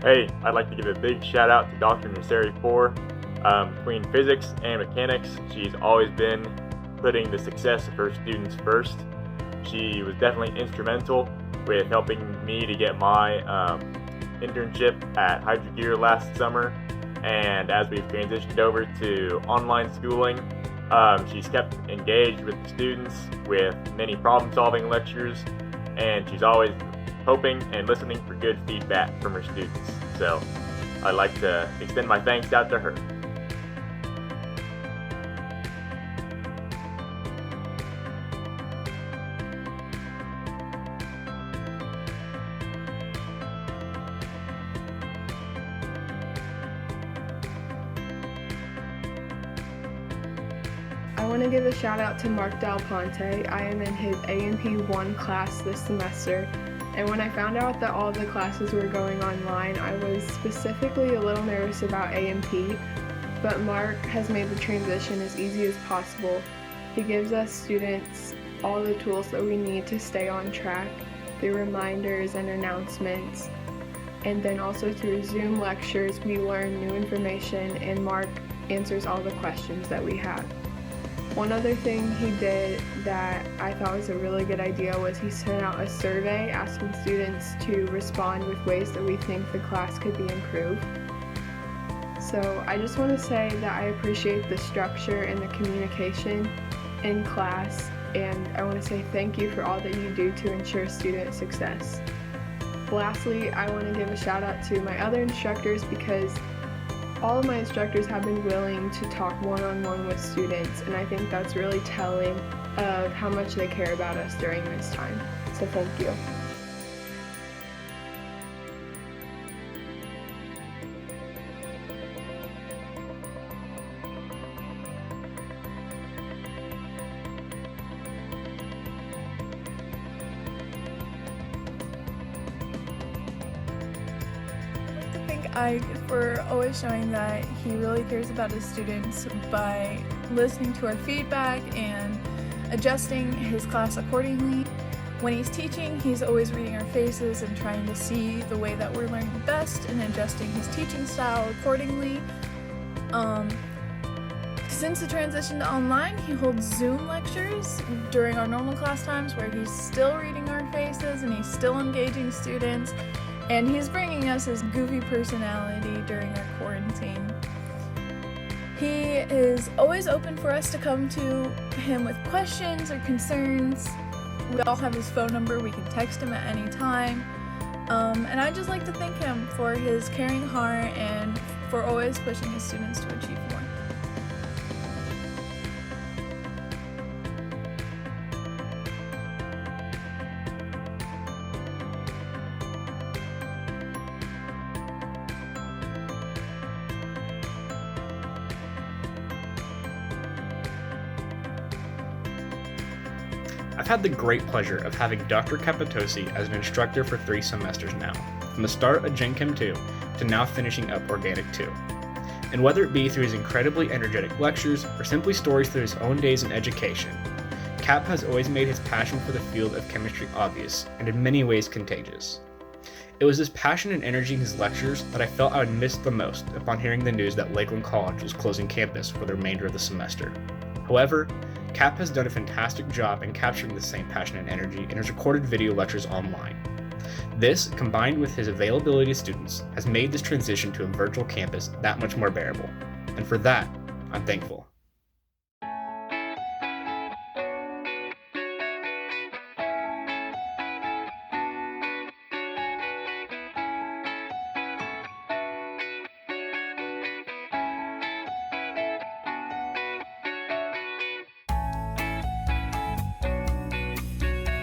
Hey, I'd like to give a big shout out to Dr. Nusseri for between physics and mechanics. She's always been putting the success of her students first. She was definitely instrumental with helping me to get my internship at Hydro Gear last summer, and as we've transitioned over to online schooling, she's kept engaged with the students with many problem-solving lectures, and she's always hoping and listening for good feedback from her students. So I'd like to extend my thanks out to her. I want to give a shout out to Mark Del Ponte. I am in his A&P 1 class this semester, and when I found out that all of the classes were going online, I was specifically a little nervous about A&P, but Mark has made the transition as easy as possible. He gives us students all the tools that we need to stay on track through reminders and announcements, and then also through Zoom lectures we learn new information and Mark answers all the questions that we have. One other thing he did that I thought was a really good idea was he sent out a survey asking students to respond with ways that we think the class could be improved. So I just want to say that I appreciate the structure and the communication in class, and I want to say thank you for all that you do to ensure student success. Lastly, I want to give a shout out to my other instructors because all of my instructors have been willing to talk one-on-one with students, and I think that's really telling of how much they care about us during this time. So thank you. For always showing that he really cares about his students by listening to our feedback and adjusting his class accordingly. When he's teaching, he's always reading our faces and trying to see the way that we're learning best and adjusting his teaching style accordingly. Since the transition to online, he holds Zoom lectures during our normal class times where he's still reading our faces and he's still engaging students. And he's bringing us his goofy personality during our quarantine. He is always open for us to come to him with questions or concerns. We all have his phone number, we can text him at any time. And I'd just like to thank him for his caring heart and for always pushing his students to achieve more. I've had the great pleasure of having Dr. Capitosi as an instructor for 3 semesters now, from the start of Gen Chem 2 to now finishing up Organic 2. And whether it be through his incredibly energetic lectures or simply stories through his own days in education, Cap has always made his passion for the field of chemistry obvious and in many ways contagious. It was this passion and energy in his lectures that I felt I would miss the most upon hearing the news that Lakeland College was closing campus for the remainder of the semester. However, Cap has done a fantastic job in capturing the same passion and energy in his recorded video lectures online. This, combined with his availability to students, has made this transition to a virtual campus that much more bearable. And for that, I'm thankful.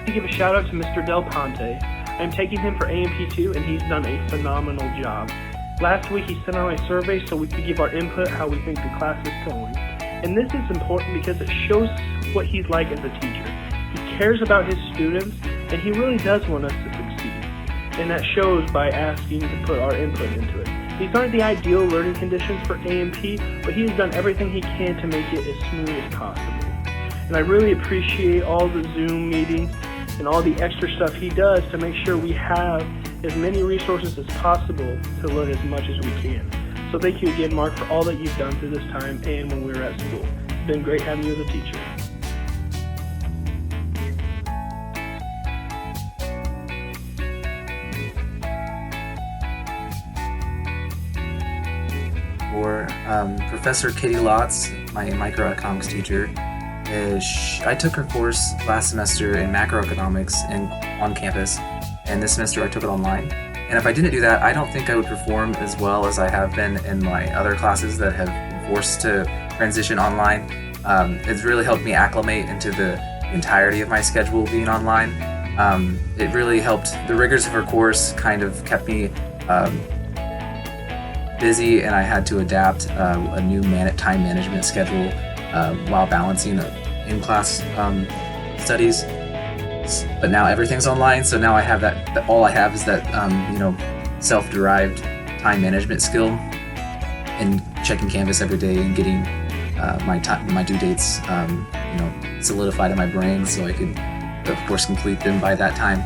To give a shout out to Mr. Del Ponte. I'm taking him for A&P2 and he's done a phenomenal job. Last week he sent out a survey so we could give our input how we think the class is going. And this is important because it shows what he's like as a teacher. He cares about his students and he really does want us to succeed. And that shows by asking to put our input into it. These aren't the ideal learning conditions for A&P, but he has done everything he can to make it as smooth as possible. And I really appreciate all the Zoom meetings and all the extra stuff he does to make sure we have as many resources as possible to learn as much as we can. So thank you again, Mark, for all that you've done through this time and when we were at school. It's been great having you as a teacher. For Professor Katie Lotz, my microeconomics teacher, I took her course last semester in macroeconomics on campus, and this semester I took it online. And if I didn't do that, I don't think I would perform as well as I have been in my other classes that have been forced to transition online. It's really helped me acclimate into the entirety of my schedule being online. It really helped. The rigors of her course kind of kept me busy, and I had to adapt a new time management schedule while balancing in-class studies. But now everything's online, so now I have that. All I have is that self-derived time management skill, and checking Canvas every day and getting my due dates solidified in my brain, so I could, of course, complete them by that time.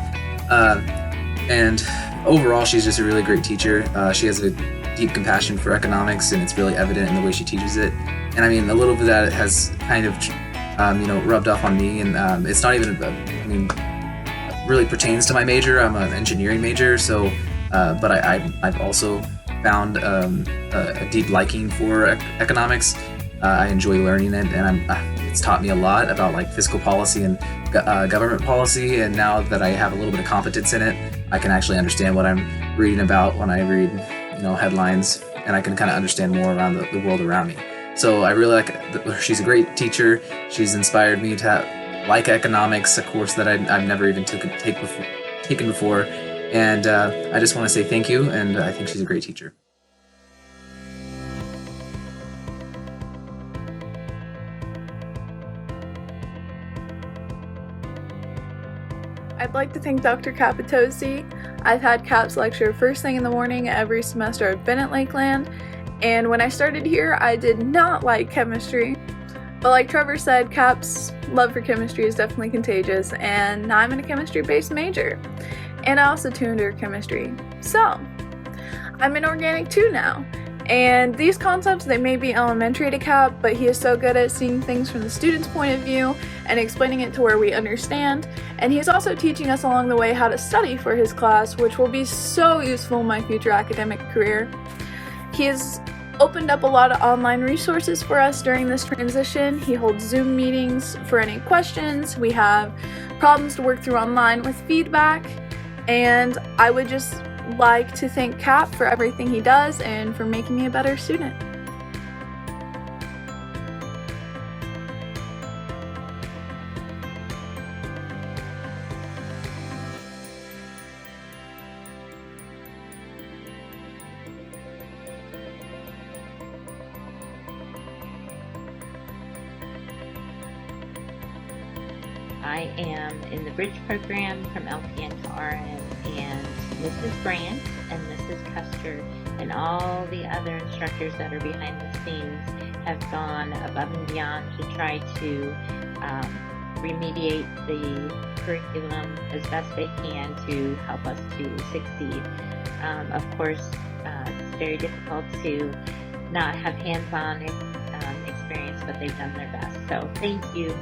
And overall, she's just a really great teacher. She has a deep compassion for economics, and it's really evident in the way she teaches it. And I mean, a little bit of that has kind of rubbed off on me, and it's not even really pertains to my major. I'm an engineering major, so but I've also found a deep liking for economics. I enjoy learning it, and it's taught me a lot about like fiscal policy and government policy. And now that I have a little bit of competence in it, I can actually understand what I'm reading about when I read headlines, and I can kind of understand more around the world around me. So I really she's a great teacher. She's inspired me to like economics, a course that I've never even taken before. And I just want to say thank you, and I think she's a great teacher. I'd like to thank Dr. Kappa. I've had Cap's lecture first thing in the morning every semester I've been at Lakeland, and when I started here I did not like chemistry, but like Trevor said, Cap's love for chemistry is definitely contagious, and now I'm in a chemistry-based major, and I also tuned her chemistry. So, I'm in Organic 2 now, and these concepts, they may be elementary to Cap, but he is so good at seeing things from the student's point of view and explaining it to where we understand. And he's also teaching us along the way how to study for his class, which will be so useful in my future academic career. He has opened up a lot of online resources for us during this transition. He holds Zoom meetings for any questions. We have problems to work through online with feedback. And I would just like to thank Cap for everything he does and for making me a better student. I am in the Bridge program from LPN to RN, and Mrs. Brandt and Mrs. Custer and all the other instructors that are behind the scenes have gone above and beyond to try to remediate the curriculum as best they can to help us to succeed. Of course, it's very difficult to not have hands-on experience, but they've done their best. So thank you.